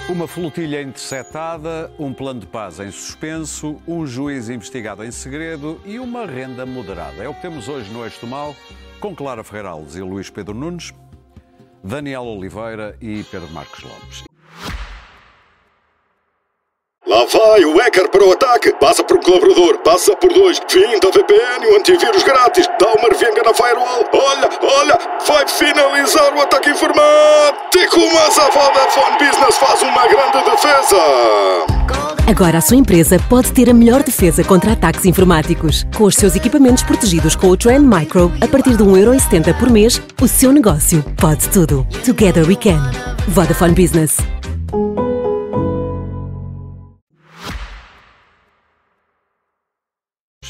Uma flotilha interceptada, um plano de paz em suspenso, um juiz investigado em segredo e uma renda moderada. É o que temos hoje no Eixo do Mal, com Clara Ferreira Alves e Luís Pedro Nunes, Daniel Oliveira e Pedro Marcos Lopes. Lá vai o hacker para o ataque. Passa por um colaborador, passa por dois. Finta a VPN e o antivírus grátis. Dá uma revenga na firewall. Olha, vai finalizar o ataque informático. Mas a Vodafone Business faz uma grande defesa. Agora a sua empresa pode ter a melhor defesa contra ataques informáticos. Com os seus equipamentos protegidos com o Trend Micro, a partir de 1,70€ por mês, o seu negócio pode tudo. Together we can. Vodafone Business.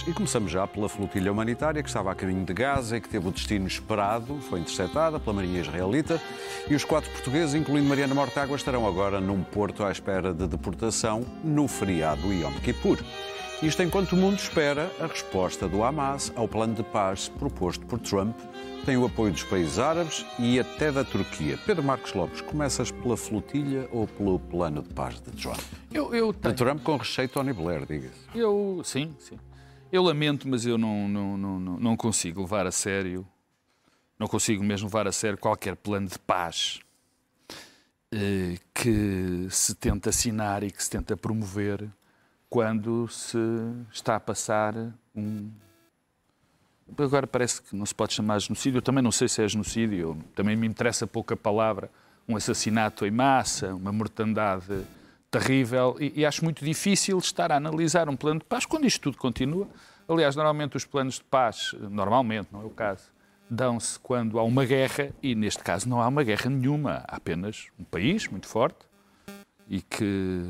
E começamos já pela flotilha humanitária que estava a caminho de Gaza e que teve o destino esperado, foi interceptada pela Marinha Israelita e os 4 portugueses, incluindo Mariana Mortágua, estarão agora num porto à espera de deportação no feriado Yom Kippur. Isto enquanto o mundo espera a resposta do Hamas ao plano de paz proposto por Trump. Tem o apoio dos países árabes e até da Turquia. Pedro Marcos Lopes, começas pela flotilha ou pelo plano de paz de Trump? De Trump com recheio Tony Blair, diga-se. Sim. Eu lamento, mas eu não consigo levar a sério, não consigo mesmo levar a sério qualquer plano de paz que se tenta assinar e que se tenta promover quando se está a passar Agora parece que não se pode chamar de genocídio, eu também não sei se é genocídio, também me interessa pouco a palavra, um assassinato em massa, uma mortandade terrível, e acho muito difícil estar a analisar um plano de paz quando isto tudo continua. Aliás, normalmente os planos de paz, normalmente, não é o caso, dão-se quando há uma guerra, e neste caso não há uma guerra nenhuma, há apenas um país muito forte e que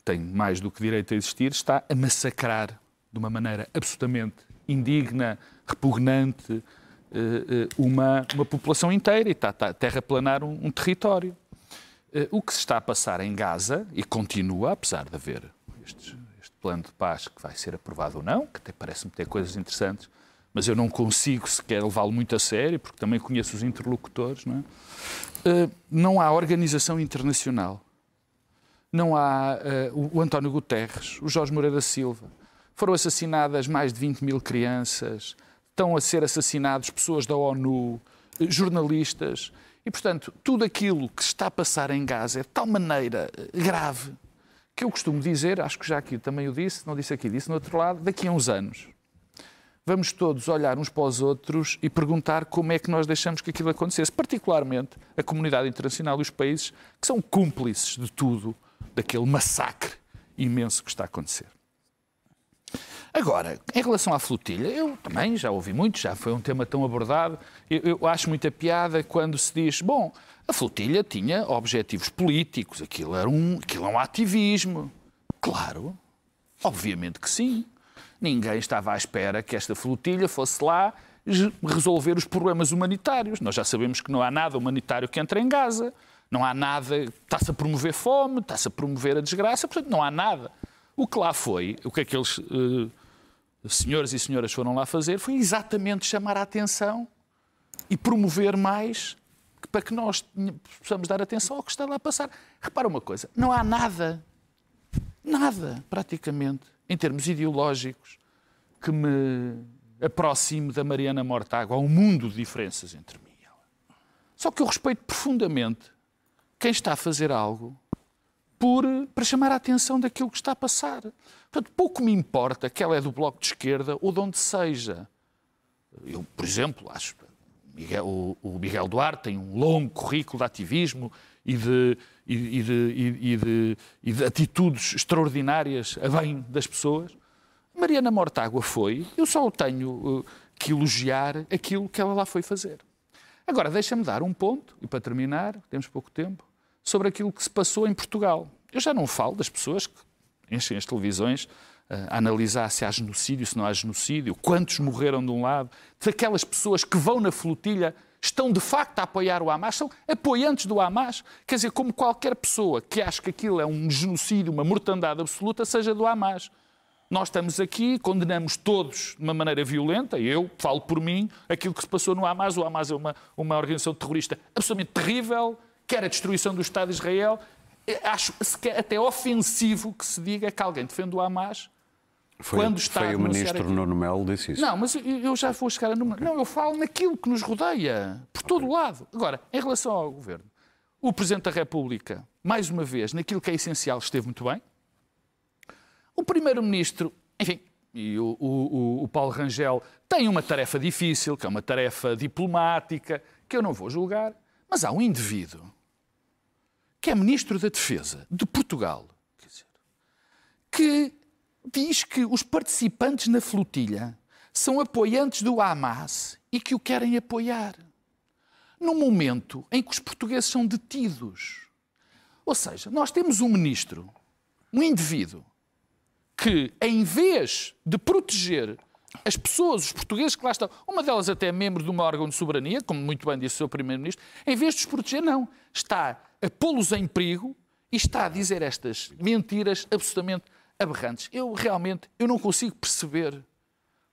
tem mais do que direito a existir, está a massacrar de uma maneira absolutamente indigna, repugnante, uma população inteira e está a terraplanar um território. O que se está a passar em Gaza, e continua, apesar de haver este plano de paz que vai ser aprovado ou não, que até parece-me ter coisas interessantes, mas eu não consigo sequer levá-lo muito a sério, porque também conheço os interlocutores, não é? Não há organização internacional, não há o António Guterres, o Jorge Moreira Silva. Foram assassinadas mais de 20 mil crianças, estão a ser assassinados pessoas da ONU, jornalistas. E, portanto, tudo aquilo que se está a passar em Gaza é de tal maneira grave que eu costumo dizer, acho que já aqui também o disse, não disse aqui, disse no outro lado, daqui a uns anos vamos todos olhar uns para os outros e perguntar como é que nós deixamos que aquilo acontecesse, particularmente a comunidade internacional e os países que são cúmplices de tudo, daquele massacre imenso que está a acontecer. Agora, em relação à flotilha, eu também já ouvi muito, já foi um tema tão abordado. Eu acho muita piada quando se diz, bom, a flotilha tinha objetivos políticos, aquilo é um ativismo. Claro, obviamente que sim. Ninguém estava à espera que esta flotilha fosse lá resolver os problemas humanitários. Nós já sabemos que não há nada humanitário que entre em Gaza, não há nada, está-se a promover fome, está-se a promover a desgraça, portanto não há nada. O que lá foi, o que aqueles senhores e senhoras foram lá fazer foi exatamente chamar a atenção e promover mais para que nós possamos dar atenção ao que está lá a passar. Repara uma coisa, não há nada praticamente, em termos ideológicos, que me aproxime da Mariana Mortágua. Há um mundo de diferenças entre mim e ela. Só que eu respeito profundamente quem está a fazer algo para chamar a atenção daquilo que está a passar. Portanto, pouco me importa que ela é do Bloco de Esquerda ou de onde seja. Eu, por exemplo, acho que o Miguel Duarte tem um longo currículo de ativismo e de atitudes extraordinárias a bem das pessoas. Mariana Mortágua eu só tenho que elogiar aquilo que ela lá foi fazer. Agora, deixa-me dar um ponto, e para terminar, temos pouco tempo, sobre aquilo que se passou em Portugal. Eu já não falo das pessoas que enchem as televisões a analisar se há genocídio, se não há genocídio, quantos morreram de um lado, daquelas pessoas que vão na flotilha, estão de facto a apoiar o Hamas, são apoiantes do Hamas. Quer dizer, como qualquer pessoa que acha que aquilo é um genocídio, uma mortandade absoluta, seja do Hamas. Nós estamos aqui, condenamos todos de uma maneira violenta, e eu falo por mim, aquilo que se passou no Hamas. O Hamas é uma organização terrorista absolutamente terrível, quer a destruição do Estado de Israel, acho até ofensivo que se diga que alguém defende o Hamas quando está a Foi o ministro Nuno Melo que disse isso. Não, mas eu já vou chegar a número. Okay. Não, eu falo naquilo que nos rodeia, por todo o lado. Agora, em relação ao governo, o Presidente da República, mais uma vez, naquilo que é essencial, esteve muito bem. O Primeiro-Ministro, enfim, e o Paulo Rangel tem uma tarefa difícil, que é uma tarefa diplomática, que eu não vou julgar, mas há um indivíduo que é Ministro da Defesa de Portugal, quer dizer, que diz que os participantes na flotilha são apoiantes do Hamas e que o querem apoiar, num momento em que os portugueses são detidos. Ou seja, nós temos um ministro, um indivíduo, que, em vez de proteger as pessoas, os portugueses que lá estão, uma delas até é membro de um órgão de soberania, como muito bem disse o seu Primeiro-Ministro, em vez de os proteger, não. Está a pô-los em perigo e está a dizer estas mentiras absolutamente aberrantes. Eu não consigo perceber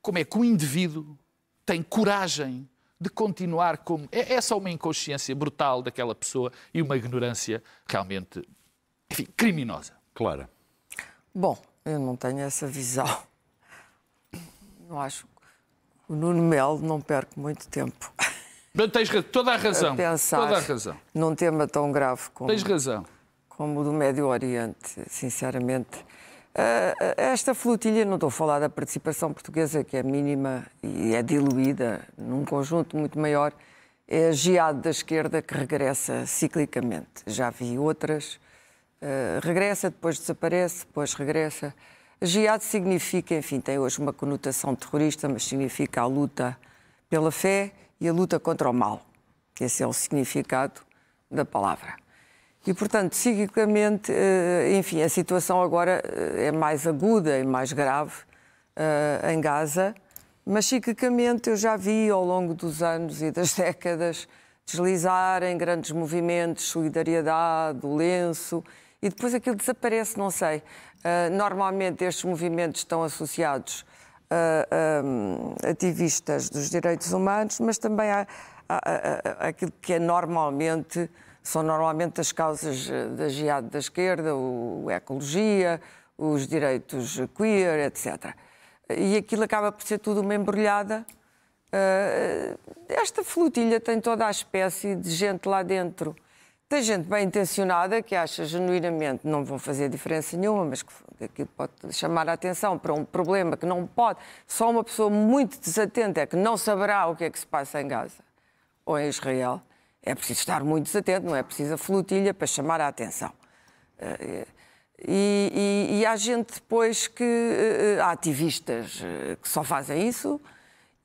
como é que um indivíduo tem coragem de continuar como... É só uma inconsciência brutal daquela pessoa e uma ignorância realmente, enfim, criminosa. Clara. Bom, eu não tenho essa visão. Eu acho que o Nuno Melo não perca muito tempo. Tens toda a razão. A pensar toda a razão. Num tema tão grave como, Tens razão. Como o do Médio Oriente, sinceramente. Esta flotilha, não estou a falar da participação portuguesa, que é mínima e é diluída num conjunto muito maior, é a Jihad da esquerda que regressa ciclicamente. Já vi outras, regressa, depois desaparece, depois regressa. A Jihad significa, enfim, tem hoje uma conotação terrorista, mas significa a luta pela fé e a luta contra o mal. Esse é o significado da palavra. E, portanto, ciclicamente, enfim, a situação agora é mais aguda e mais grave em Gaza, mas ciclicamente eu já vi ao longo dos anos e das décadas deslizarem grandes movimentos, solidariedade, o lenço, e depois aquilo desaparece, não sei. Normalmente estes movimentos estão associados a ativistas dos direitos humanos, mas também há aquilo que é são normalmente as causas da Jihad da esquerda, a ecologia, os direitos queer, etc. E aquilo acaba por ser tudo uma embrulhada. Esta flotilha tem toda a espécie de gente lá dentro. Tem gente bem intencionada que acha genuinamente não vão fazer diferença nenhuma, mas que aquilo pode chamar a atenção para um problema que não pode. Só uma pessoa muito desatenta é que não saberá o que é que se passa em Gaza ou em Israel. É preciso estar muito desatento, não é preciso a flotilha para chamar a atenção. E há gente depois há ativistas que só fazem isso,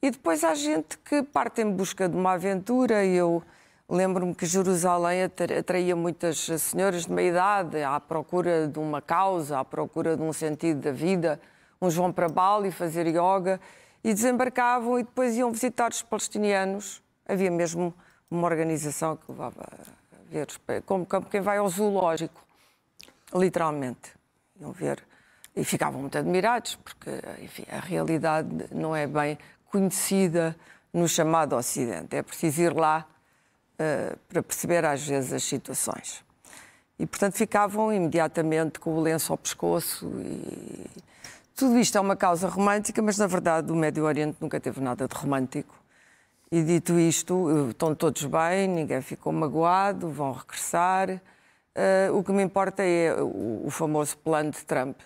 e depois há gente que parte em busca de uma aventura. E eu lembro-me que Jerusalém atraía muitas senhoras de meia idade à procura de uma causa, à procura de um sentido da vida. Uns vão para Bali fazer yoga e desembarcavam e depois iam visitar os palestinianos. Havia mesmo uma organização que levava a ver, como quem vai ao zoológico, literalmente. Iam ver e ficavam muito admirados, porque, enfim, a realidade não é bem conhecida no chamado Ocidente. É preciso ir lá para perceber, às vezes, as situações. E, portanto, ficavam imediatamente com o lenço ao pescoço. E tudo isto é uma causa romântica, mas, na verdade, o Médio Oriente nunca teve nada de romântico. E, dito isto, estão todos bem, ninguém ficou magoado, vão regressar. O que me importa é o famoso plano de Trump,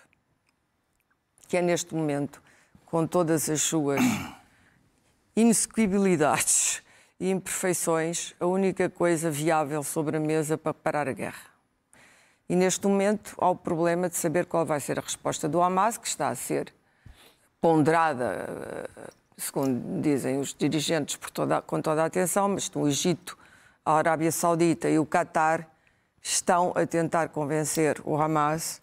que é, neste momento, com todas as suas inexequibilidades e imperfeições, a única coisa viável sobre a mesa para parar a guerra. E, neste momento, há o problema de saber qual vai ser a resposta do Hamas, que está a ser ponderada, segundo dizem os dirigentes, com toda a atenção, mas o Egito, a Arábia Saudita e o Qatar estão a tentar convencer o Hamas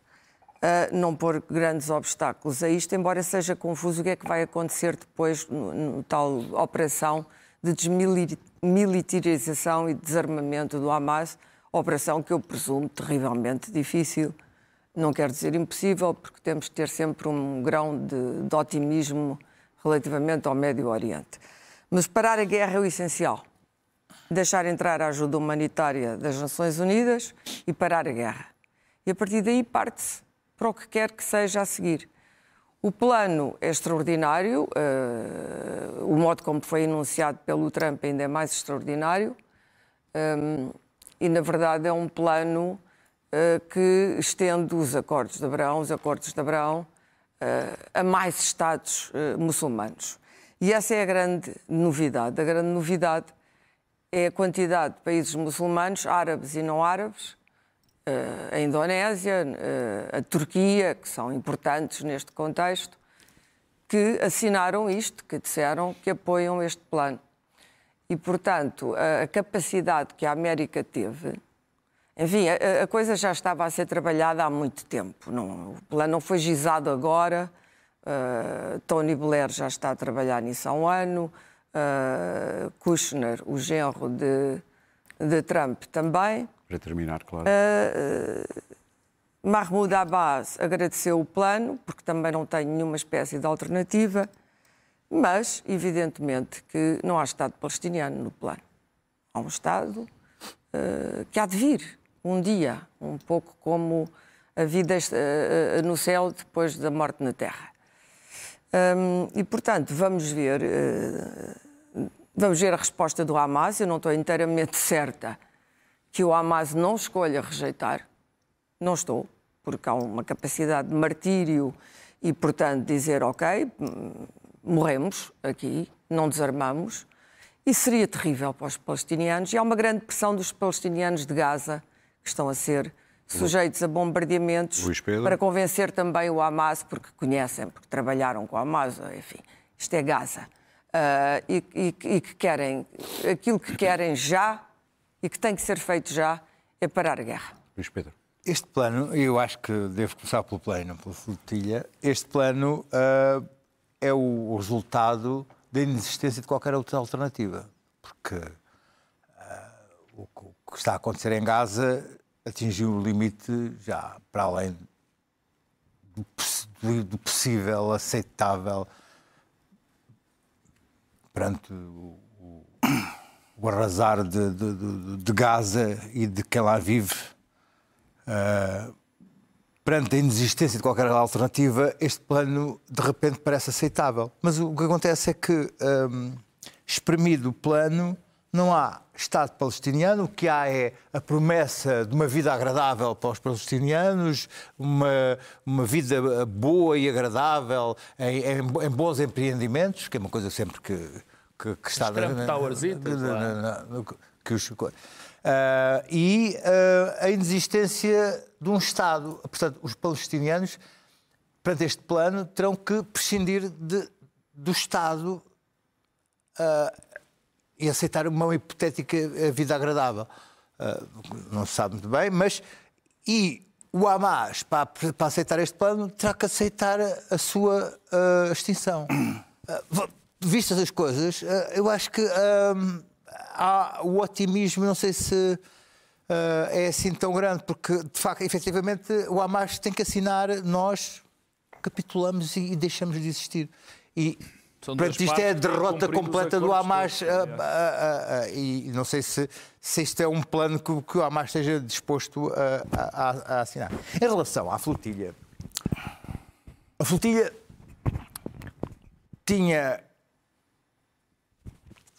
a não pôr grandes obstáculos a isto, embora seja confuso o que é que vai acontecer depois no tal operação de desmilitarização e desarmamento do Hamas, operação que eu presumo terrivelmente difícil. Não quero dizer impossível, porque temos de ter sempre um grão de otimismo relativamente ao Médio Oriente. Mas parar a guerra é o essencial. Deixar entrar a ajuda humanitária das Nações Unidas e parar a guerra. e a partir daí parte-se para o que quer que seja a seguir. O plano é extraordinário, o modo como foi enunciado pelo Trump ainda é mais extraordinário, e na verdade é um plano que estende os acordos de Abraão, a mais Estados muçulmanos. E essa é a grande novidade. A grande novidade é a quantidade de países muçulmanos, árabes e não árabes, a Indonésia, a Turquia, que são importantes neste contexto, que assinaram isto, que disseram que apoiam este plano. E, portanto, a capacidade que a América teve... Enfim, a coisa já estava a ser trabalhada há muito tempo. O plano não foi gizado agora. Tony Blair já está a trabalhar nisso há um ano. Kushner, o genro de Trump, também. Para terminar, claro. Mahmoud Abbas agradeceu o plano, porque também não tem nenhuma espécie de alternativa, mas, evidentemente, que não há Estado palestiniano no plano. Há um Estado que há de vir um dia, um pouco como a vida no céu depois da morte na terra. E, portanto, vamos ver a resposta do Hamas. Eu não estou inteiramente certa que o Hamas não escolha rejeitar. Não estou, porque há uma capacidade de martírio e, portanto, dizer, ok, morremos aqui, não desarmamos. E seria terrível para os palestinianos. E há uma grande pressão dos palestinianos de Gaza, que estão a ser sujeitos a bombardeamentos, para convencer também o Hamas, porque conhecem, porque trabalharam com o Hamas, enfim, isto é Gaza. E que querem, aquilo que querem já, e que tem que ser feito já, é parar a guerra. Luís Pedro. Este plano, eu acho que devo começar pelo plano, pela flotilha, este plano é o resultado da inexistência de qualquer outra alternativa. Porque o que está a acontecer em Gaza atingiu o limite já para além do possível, aceitável, perante o arrasar de Gaza e de quem lá vive. Perante a inexistência de qualquer alternativa, este plano de repente parece aceitável. Mas o que acontece é que, espremido o plano, não há Estado palestiniano. O que há é a promessa de uma vida agradável para os palestinianos, uma vida boa e agradável em bons empreendimentos, que é uma coisa sempre que está... Trump Towers, e a inexistência de um Estado. Portanto, os palestinianos, perante este plano, terão que prescindir do Estado e aceitar uma hipotética vida agradável. Não se sabe muito bem, mas... E o Hamas, para aceitar este plano, terá que aceitar a sua extinção. Vistas as coisas, eu acho que... há o otimismo, não sei se é assim tão grande, porque, de facto, efetivamente, o Hamas tem que assinar, nós capitulamos e deixamos de existir. E, portanto, isto é a derrota completa do Hamas. E não sei se isto é um plano que o Hamas esteja disposto a assinar. Em relação à flotilha, a flotilha tinha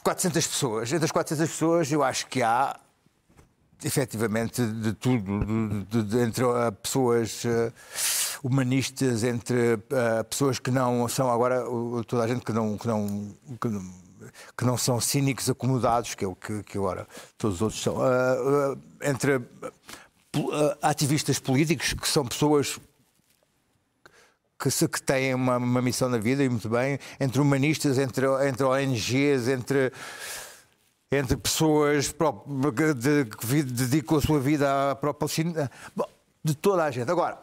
400 pessoas. Entre as 400 pessoas, eu acho que há, efetivamente, de tudo, entre pessoas humanistas, entre pessoas que não são agora, toda a gente que não são cínicos acomodados, que é o que agora todos os outros são, entre ativistas políticos, que são pessoas que têm uma missão na vida, e muito bem, entre humanistas, entre ONGs, entre pessoas que dedicam a sua vida à própria Palestina, de toda a gente. Agora,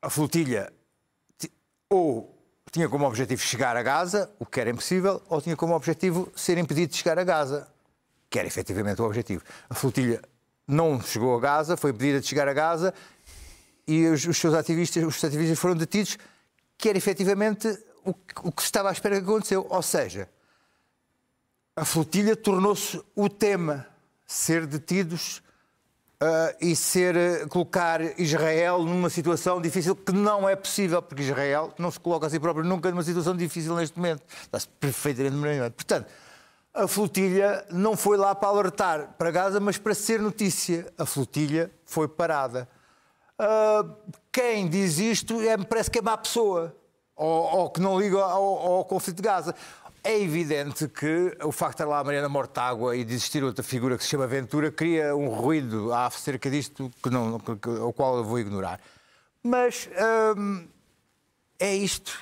a flotilha ou tinha como objetivo chegar a Gaza, o que era impossível, ou tinha como objetivo ser impedido de chegar a Gaza, que era efetivamente o objetivo. A flotilha não chegou a Gaza, foi impedida de chegar a Gaza, e os ativistas foram detidos, que era efetivamente o que se estava à espera que aconteceu. Ou seja, a flotilha tornou-se o tema. Ser detidos e colocar Israel numa situação difícil que não é possível, porque Israel não se coloca a si próprio nunca numa situação difícil neste momento. Está-se perfeitamente marinado. Portanto, a flotilha não foi lá para alertar para Gaza, mas para ser notícia. A flotilha foi parada. Quem diz isto parece que é má pessoa, ou que não liga ao conflito de Gaza. É evidente que o facto de estar lá a Mariana Mortágua e de existir outra figura que se chama Ventura cria um ruído acerca disto ao qual eu vou ignorar. Mas é isto.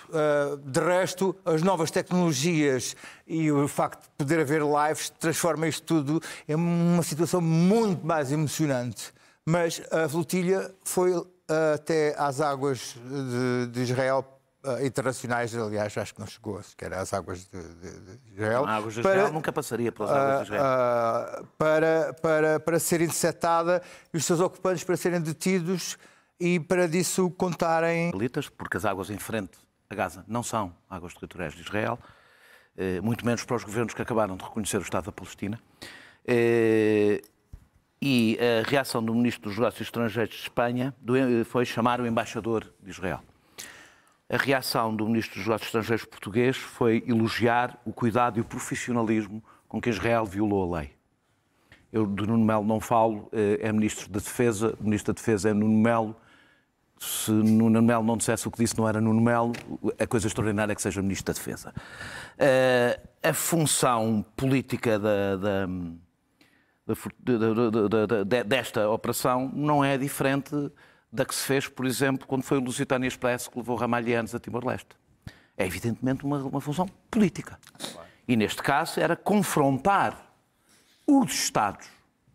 De resto, as novas tecnologias e o facto de poder haver lives transforma isto tudo em uma situação muito mais emocionante. Mas a flotilha foi até às águas de Israel internacionais, aliás, acho que não chegou sequer às águas de Israel. A águas de Israel nunca passaria pelas águas de Israel. Para ser interceptada e os seus ocupantes para serem detidos e para disso contarem... Porque as águas em frente a Gaza não são águas territoriais de Israel, muito menos para os governos que acabaram de reconhecer o Estado da Palestina. E a reação do Ministro dos Negócios Estrangeiros de Espanha foi chamar o embaixador de Israel. A reação do Ministro dos Negócios Estrangeiros português foi elogiar o cuidado e o profissionalismo com que Israel violou a lei. Eu de Nuno Melo não falo, é Ministro da Defesa, o Ministro da Defesa é Nuno Melo. Se Nuno Melo não dissesse o que disse não era Nuno Melo, a coisa extraordinária é que seja Ministro da Defesa. A função política desta operação não é diferente da que se fez, por exemplo, quando foi o Lusitânia Express que levou Ramalhianos a Timor-Leste. É evidentemente uma função política. E neste caso era confrontar os Estados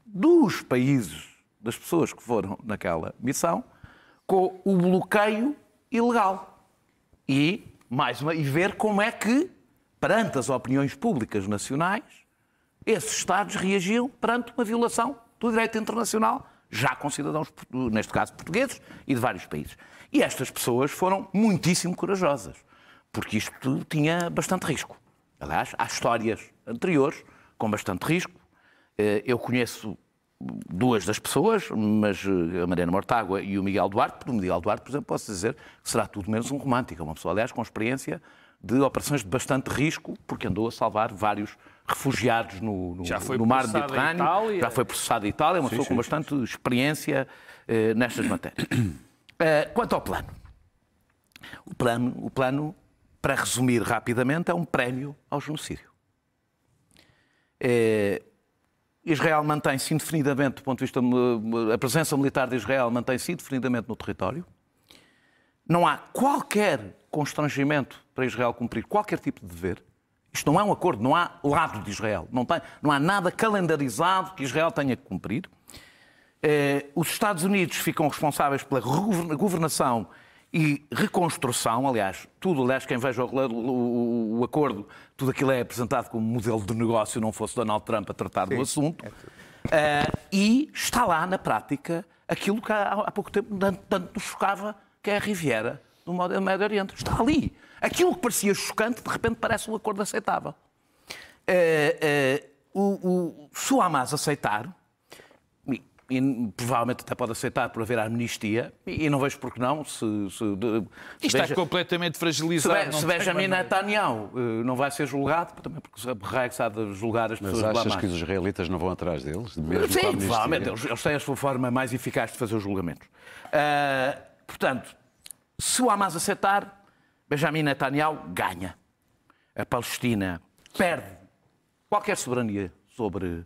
dos países, das pessoas que foram naquela missão, com o bloqueio ilegal. E ver como é que, perante as opiniões públicas nacionais, esses Estados reagiam perante uma violação do direito internacional, já com cidadãos, neste caso portugueses, e de vários países. E estas pessoas foram muitíssimo corajosas, porque isto tinha bastante risco. Aliás, há histórias anteriores com bastante risco. Eu conheço duas das pessoas, mas a Mariana Mortágua e o Miguel Duarte. O Miguel Duarte, por exemplo, posso dizer que será tudo menos um romântico. É uma pessoa, aliás, com experiência de operações de bastante risco, porque andou a salvar vários refugiados no mar Mediterrâneo. Já foi processado em Itália, é uma pessoa com bastante experiência nestas matérias. Quanto ao plano. O plano, para resumir rapidamente, é um prémio ao genocídio. Israel mantém-se indefinidamente, do ponto de vista... A presença militar de Israel mantém-se indefinidamente no território. Não há qualquer constrangimento para Israel cumprir qualquer tipo de dever. Isto não é um acordo, não há lado de Israel. Não há nada calendarizado que Israel tenha que cumprir. Os Estados Unidos ficam responsáveis pela governação e reconstrução. Aliás, quem veja o acordo, tudo aquilo é apresentado como modelo de negócio, não fosse Donald Trump a tratar do assunto. E está lá, na prática, aquilo que há pouco tempo tanto nos chocava, que é a Riviera do Médio Oriente. Está ali. Aquilo que parecia chocante, de repente parece um acordo aceitável. Se o Hamas aceitar, e provavelmente até pode aceitar por haver a amnistia, e não vejo por que não. Isto está completamente fragilizado. Se Benjamin Netanyahu não vai ser julgado, também porque o regressado a julgar as pessoas do Hamas. Mas achas que os israelitas não vão atrás deles? Sim, provavelmente. Eles têm a sua forma mais eficaz de fazer os julgamentos. Portanto, se o Hamas aceitar, Benjamin Netanyahu ganha. A Palestina perde qualquer soberania sobre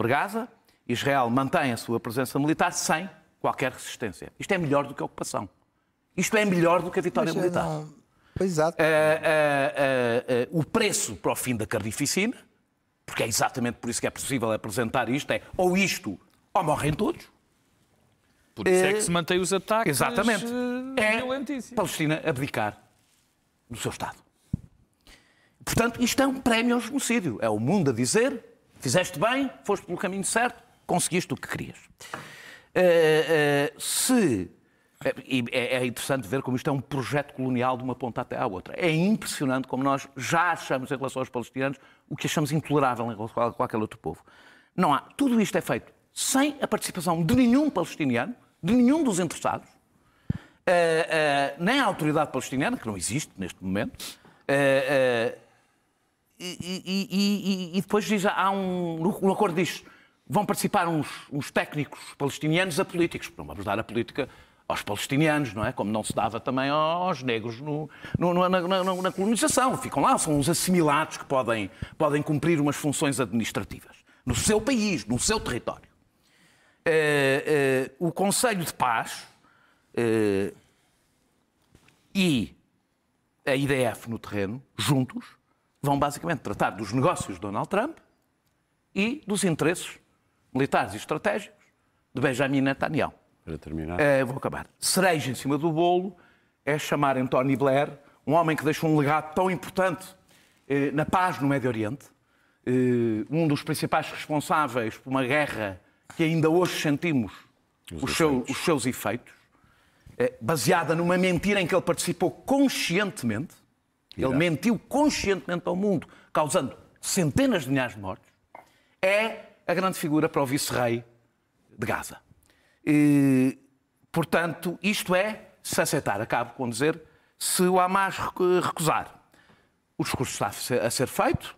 Gaza. Israel mantém a sua presença militar sem qualquer resistência. Isto é melhor do que a ocupação. Isto é melhor do que a vitória militar. Exato. O preço para o fim da carnificina, porque é exatamente por isso que é possível apresentar isto, é ou isto ou morrem todos. Por isso é que se mantém os ataques. Exatamente. Violentíssimos. Palestina abdicar do seu Estado. Portanto, isto é um prémio ao genocídio. É o mundo a dizer: fizeste bem, foste pelo caminho certo, conseguiste o que querias. É interessante ver como isto é um projeto colonial de uma ponta até à outra. É impressionante como nós já achamos em relação aos palestinianos o que achamos intolerável em relação a qualquer outro povo. Não há. Tudo isto é feito sem a participação de nenhum palestiniano, de nenhum dos interessados, nem a autoridade palestiniana, que não existe neste momento, e depois diz, no acordo diz, vão participar uns técnicos palestinianos a políticos. Não vamos dar a política aos palestinianos, não é? Como não se dava também aos negros na colonização. Ficam lá, são uns assimilados que podem cumprir umas funções administrativas no seu país, no seu território. O Conselho de Paz e a IDF no terreno, juntos, vão basicamente tratar dos negócios de Donald Trump e dos interesses militares e estratégicos de Benjamin Netanyahu. Para terminar. Vou acabar. Cereja em cima do bolo é chamar António Blair, um homem que deixou um legado tão importante na paz no Médio Oriente, um dos principais responsáveis por uma guerra que ainda hoje sentimos os seus efeitos, baseada numa mentira em que ele participou conscientemente. Ele mentiu conscientemente ao mundo, causando centenas de milhares de mortos. É a grande figura para o vice-rei de Gaza. Portanto, isto é, se aceitar, acabo com dizer, se o Hamas recusar, o discurso está a ser feito,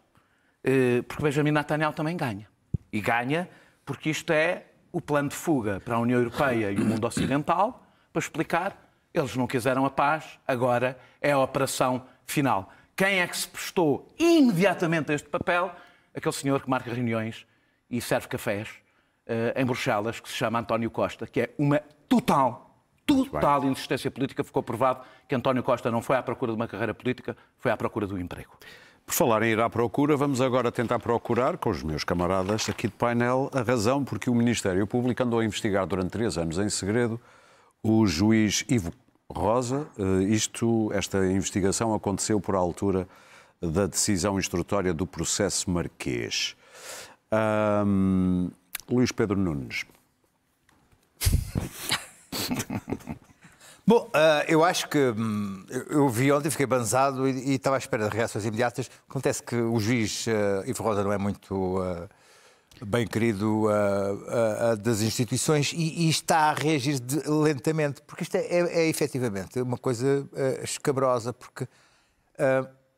porque Benjamin Netanyahu também ganha. E ganha porque isto é o plano de fuga para a União Europeia e o mundo ocidental, para explicar, eles não quiseram a paz, agora é a operação final. Quem é que se prestou imediatamente a este papel? Aquele senhor que marca reuniões e serve cafés em Bruxelas, que se chama António Costa, que é uma total insistência política. Ficou provado que António Costa não foi à procura de uma carreira política, foi à procura do emprego. Por falar em ir à procura, vamos agora tentar procurar, com os meus camaradas aqui de painel, a razão porque o Ministério Público andou a investigar durante 3 anos em segredo o juiz Ivo Rosa. Esta investigação aconteceu por altura da decisão instrutória do processo Marquês. Luís Pedro Nunes. Bom, eu acho que eu vi ontem, fiquei banzado e estava à espera de reações imediatas. Acontece que o juiz Ivo Rosa não é muito bem querido das instituições e está a reagir lentamente, porque isto é efetivamente uma coisa escabrosa, porque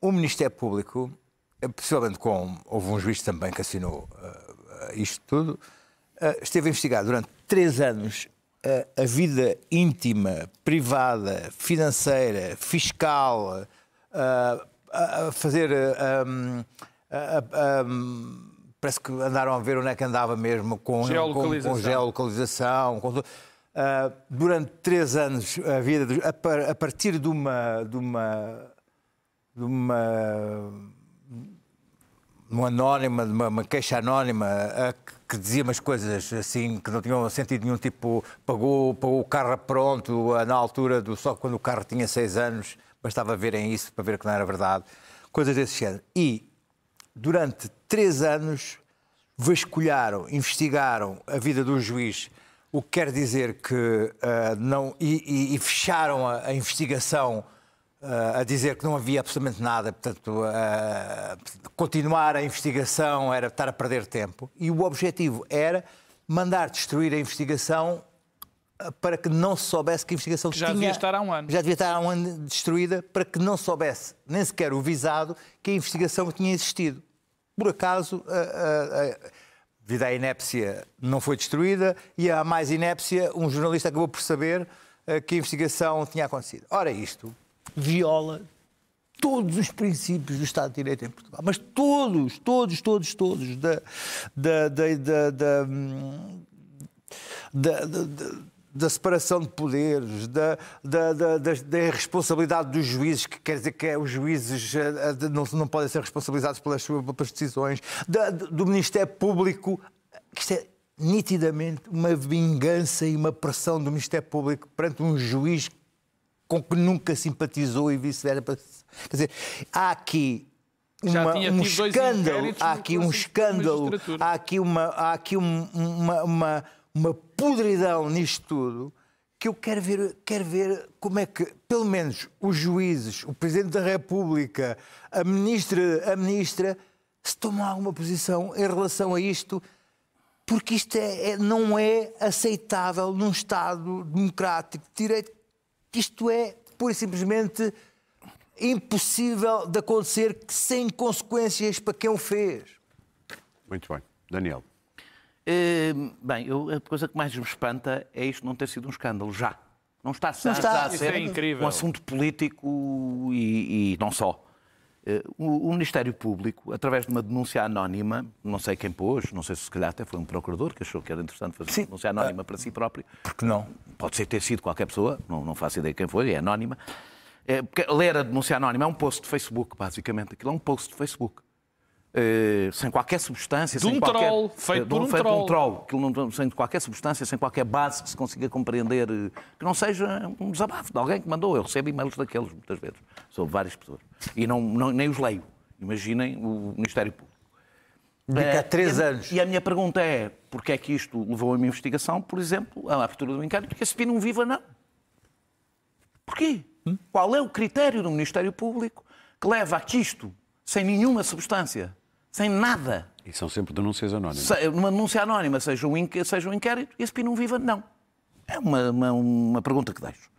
o Ministério Público, possivelmente houve um juiz também que assinou isto tudo, esteve a investigar durante 3 anos a vida íntima, privada, financeira, fiscal, a fazer... parece que andaram a ver onde é que andava mesmo com geolocalização. Durante 3 anos, a vida a partir de uma anónima, de uma queixa anónima que dizia umas coisas assim que não tinham sentido nenhum, tipo pagou o carro pronto na altura só quando o carro tinha 6 anos, bastava verem isso para ver que não era verdade, coisas desse género. E durante 3 anos vasculharam, investigaram a vida do juiz, o que quer dizer que e fecharam a investigação a dizer que não havia absolutamente nada, portanto, continuar a investigação era estar a perder tempo, e o objetivo era mandar destruir a investigação para que não se soubesse que a investigação já devia estar há um ano. Já devia estar há um ano destruída, para que não soubesse, nem sequer o visado, que a investigação tinha existido. Por acaso, devido à inépcia, não foi destruída, e à mais inépcia, um jornalista acabou por saber que a investigação tinha acontecido. Ora, isto viola todos os princípios do Estado de Direito em Portugal, mas todos, da separação de poderes, da irresponsabilidade dos juízes, que quer dizer que os juízes não podem ser responsabilizados pelas decisões, do Ministério Público, que isto é nitidamente uma vingança e uma pressão do Ministério Público perante um juiz com que nunca simpatizou e vice-versa. Quer dizer, há aqui um escândalo, há aqui uma podridão nisto tudo, que eu quero ver como é que, pelo menos, os juízes, o Presidente da República, a ministra, se tomam alguma posição em relação a isto, porque isto não é aceitável num Estado democrático de direito. Isto é, pura e simplesmente, impossível de acontecer sem consequências para quem o fez. Muito bem. Daniel. Bem, a coisa que mais me espanta é isto não ter sido um escândalo já. Não está a ser incrível. Um assunto político e não só. O Ministério Público, através de uma denúncia anónima, não sei quem pôs, não sei se calhar até foi um procurador que achou que era interessante fazer uma denúncia anónima para si próprio. Porque não? Pode ser ter sido qualquer pessoa, não faço ideia de quem foi, é anónima. Porque ler a denúncia anónima é um post de Facebook, basicamente. Aquilo é um post de Facebook. Sem qualquer substância, de um troll, feito por um troll. Sem qualquer substância, sem qualquer base que se consiga compreender, que não seja um desabafo de alguém que mandou. Eu recebo e-mails daqueles, muitas vezes, sobre várias pessoas. E nem os leio. Imaginem o Ministério Público. Há 3 anos. E a minha pergunta é, porque é que isto levou a uma investigação, por exemplo, à abertura do inquérito, porque a CPI não viva, não? Porquê? Qual é o critério do Ministério Público que leva a que isto, sem nenhuma substância, sem nada... E são sempre denúncias anónimas. Uma denúncia anónima, seja um inquérito, e a CPI não viva, não. É uma pergunta que deixo.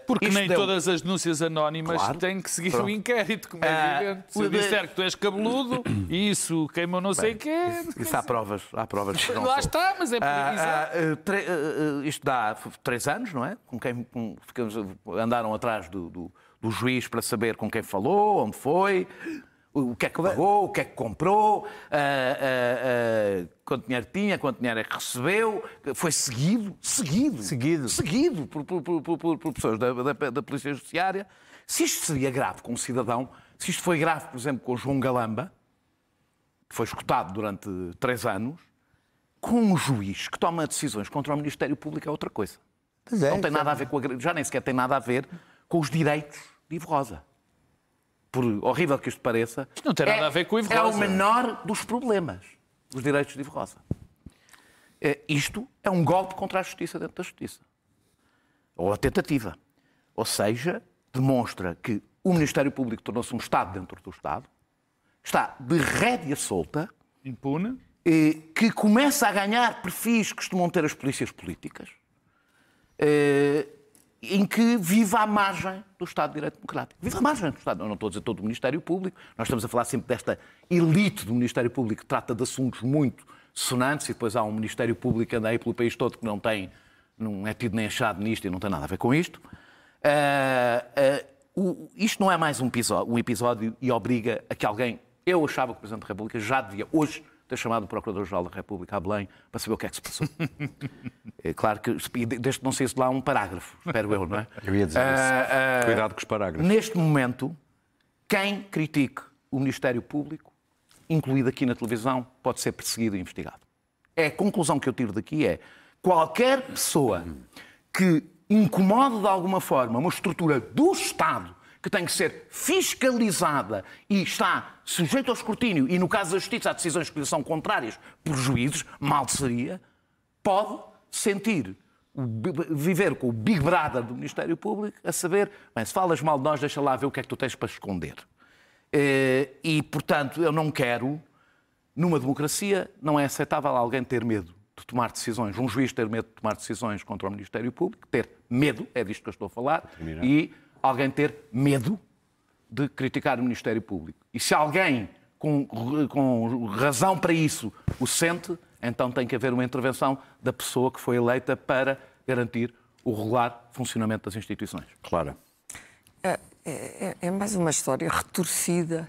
Porque nem todas as denúncias anónimas têm que seguir o inquérito, como é evidente. Se eu disser que tu és cabeludo e isso queimou não sei o quê... Isso há provas que não Lá sou. está, mas é por isto dá 3 anos, não é? Andaram atrás do juiz para saber com quem falou, onde foi... O que é que pagou, o que é que comprou, quanto dinheiro tinha, quanto dinheiro é que recebeu. Foi seguido por pessoas da Polícia Judiciária. Se isto seria grave com um cidadão, se isto foi grave, por exemplo, com o João Galamba, que foi escutado durante 3 anos, com um juiz que toma decisões contra o Ministério Público é outra coisa. Não tem nada a ver já nem sequer tem nada a ver com os direitos de Ivo Rosa. Por horrível que isto pareça, isto não tem nada a ver com o Ivo Rosa. É o menor dos problemas, os direitos de Ivo Rosa. Isto é um golpe contra a justiça dentro da justiça. Ou a tentativa. Ou seja, demonstra que o Ministério Público tornou-se um Estado dentro do Estado, está de rédea solta, impune, que começa a ganhar perfis que costumam ter as polícias políticas, em que vive à margem do Estado de Direito Democrático. Vive à margem do Estado. Eu não estou a dizer todo o Ministério Público. Nós estamos a falar sempre desta elite do Ministério Público que trata de assuntos muito sonantes e depois há um Ministério Público que anda aí pelo país todo que não é tido nem achado nisto e não tem nada a ver com isto. Isto não é mais um episódio e obriga a que alguém... Eu achava que o Presidente da República já devia hoje ter chamado o Procurador-Geral da República a Belém para saber o que é que se passou. É claro que, desde que não saísse de lá um parágrafo, espero eu, não é? Eu ia dizer isso. Cuidado com os parágrafos. Neste momento, quem critique o Ministério Público, incluído aqui na televisão, pode ser perseguido e investigado. A conclusão que eu tiro daqui é qualquer pessoa que incomode de alguma forma uma estrutura do Estado que tem que ser fiscalizada e está sujeito ao escrutínio, e no caso da Justiça há decisões que lhe são contrárias por juízes, mal seria, pode viver com o Big Brother do Ministério Público a saber, bem, se falas mal de nós, deixa lá ver o que é que tu tens para esconder. E, portanto, eu não quero, numa democracia, não é aceitável alguém ter medo de tomar decisões, um juiz ter medo de tomar decisões contra o Ministério Público, ter medo, é disto que eu estou a falar, e alguém ter medo de criticar o Ministério Público. E se alguém, com razão para isso, o sente, então tem que haver uma intervenção da pessoa que foi eleita para garantir o regular funcionamento das instituições. Clara. É mais uma história retorcida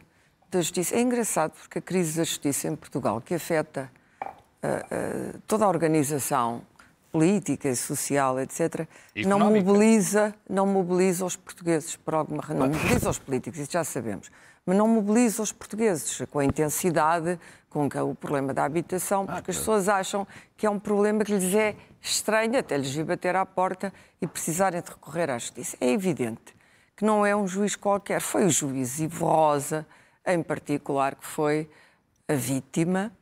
da justiça. É engraçado porque a crise da justiça em Portugal, que afeta toda a organização política e social, etc., não mobiliza os portugueses por alguma razão. Não mobiliza os políticos, isso já sabemos. Mas não mobiliza os portugueses com a intensidade com que o problema da habitação, porque as pessoas acham que é um problema que lhes é estranho, até lhes vir bater à porta e precisarem de recorrer à justiça. É evidente que não é um juiz qualquer, foi o juiz Ivo Rosa, em particular, que foi a vítima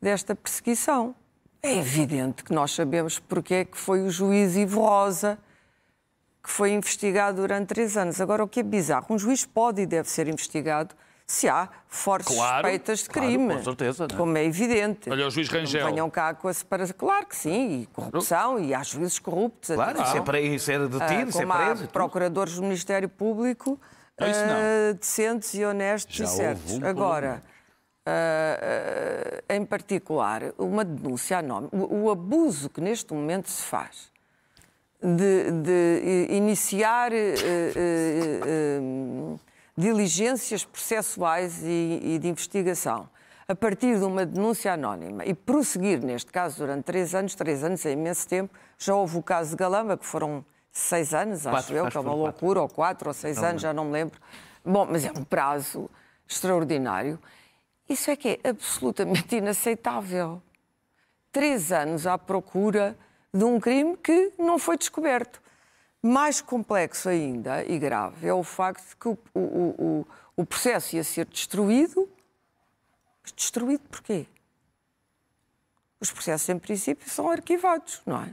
desta perseguição. É evidente que nós sabemos porque é que foi o juiz Ivo Rosa que foi investigado durante 3 anos. Agora, o que é bizarro, um juiz pode e deve ser investigado se há fortes suspeitas de crime. Com certeza, não é? Como é evidente. Olha o juiz Rangel. Não venham cá com a separação. Claro que sim, e corrupção, e há juízes corruptos. Claro, isso é detido, isso é como preso. há procuradores do Ministério Público isso não. decentes e honestos Já e certos. houve um Agora, em particular, uma denúncia anónima, o abuso que neste momento se faz de iniciar diligências processuais e de investigação a partir de uma denúncia anónima e prosseguir, neste caso, durante 3 anos é imenso tempo. Já houve o caso de Galamba, que foram 6 anos, acho eu, que é uma loucura, ou 4 ou 6 anos, já não me lembro. Bom, mas é um prazo extraordinário. Isso é que é absolutamente inaceitável. 3 anos à procura de um crime que não foi descoberto. Mais complexo ainda e grave é o facto de que o processo ia ser destruído. Destruído porquê? Os processos, em princípio, são arquivados, não é?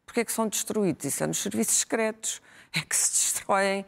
Porquê é que são destruídos? Isso é nos serviços secretos. É que se destroem,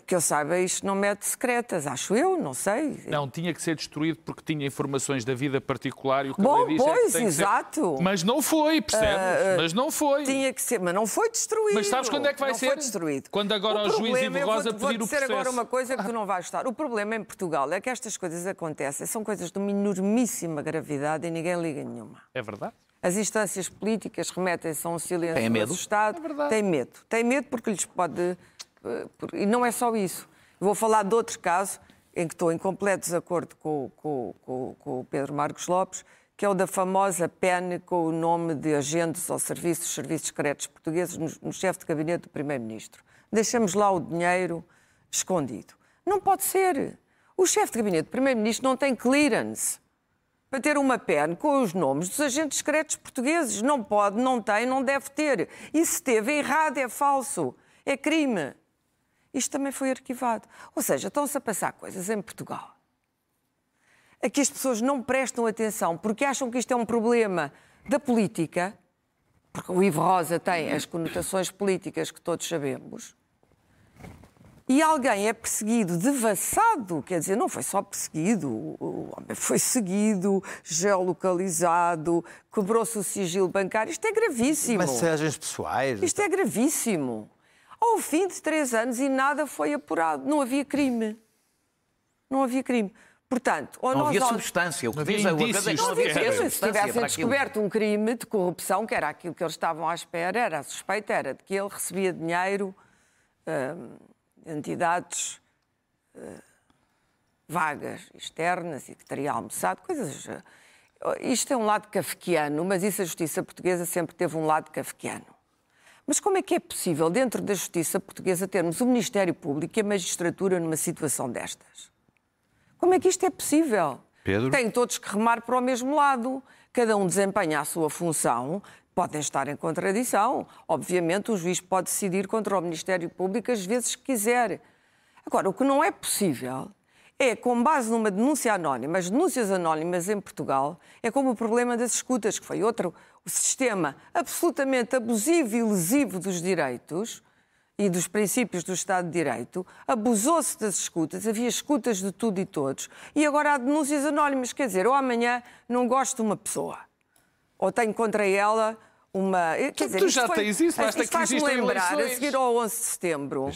que eu saiba, isto não mete secretas, acho eu, não sei. Não, tinha que ser destruído porque tinha informações da vida particular e o que Bom, ele diz pois, é que tem exato. Que ser... Mas não foi, percebes? Mas não foi. Tinha que ser, mas não foi destruído. Mas sabes quando é que vai ser? Não foi destruído. Quando agora o juiz Ivo Rosa pedir o Vou dizer processo. agora uma coisa que tu não vais gostar. O problema em Portugal é que estas coisas acontecem, são coisas de uma enormíssima gravidade e ninguém liga nenhuma. É verdade? As instâncias políticas remetem-se a um silêncio Tem medo? assustado. É verdade. Tem medo. Tem medo porque lhes pode... E não é só isso. Eu vou falar de outro caso em que estou em completo desacordo com o Pedro Marcos Lopes, que é o da famosa PEN com o nome de agentes ou serviços secretos portugueses no chefe de gabinete do Primeiro-Ministro. Deixamos lá o dinheiro escondido. Não pode ser. O chefe de gabinete do Primeiro-Ministro não tem clearance para ter uma PEN com os nomes dos agentes secretos portugueses. Não pode, não tem, não deve ter. E se teve, é errado, é falso, é crime. Isto também foi arquivado. Ou seja, estão-se a passar coisas em Portugal a que as pessoas não prestam atenção porque acham que isto é um problema da política, porque o Ivo Rosa tem as conotações políticas que todos sabemos, e alguém é perseguido, devassado, quer dizer, não foi só perseguido, o homem foi seguido, geolocalizado, quebrou-se o sigilo bancário. Isto é gravíssimo. Mensagens pessoais. Isto é gravíssimo. Ao fim de 3 anos e nada foi apurado. Não havia crime. Não havia crime. Portanto, ou não nós... havia substância. O que diz a indícios. não havia Se substância tivessem para aquilo. descoberto um crime de corrupção, que era aquilo que eles estavam à espera, era a suspeita, era de que ele recebia dinheiro de entidades vagas, externas, e que teria almoçado, coisas... Isto é um lado kafkiano, mas isso a justiça portuguesa sempre teve um lado kafkiano. Mas como é que é possível, dentro da justiça portuguesa, termos o Ministério Público e a magistratura numa situação destas? Como é que isto é possível? Pedro? Têm todos que remar para o mesmo lado. Cada um desempenha a sua função, podem estar em contradição. Obviamente, o juiz pode decidir contra o Ministério Público as vezes que quiser. Agora, o que não é possível é, com base numa denúncia anónima, as denúncias anónimas em Portugal, é como o problema das escutas, que foi outro, o sistema absolutamente abusivo e lesivo dos direitos e dos princípios do Estado de Direito, abusou-se das escutas, havia escutas de tudo e todos, e agora há denúncias anónimas, quer dizer, ou amanhã não gosto de uma pessoa, ou tenho contra ela uma... Quer dizer, tu já tens isso, basta que existem lembrar, eleições. a seguir ao 11 de setembro,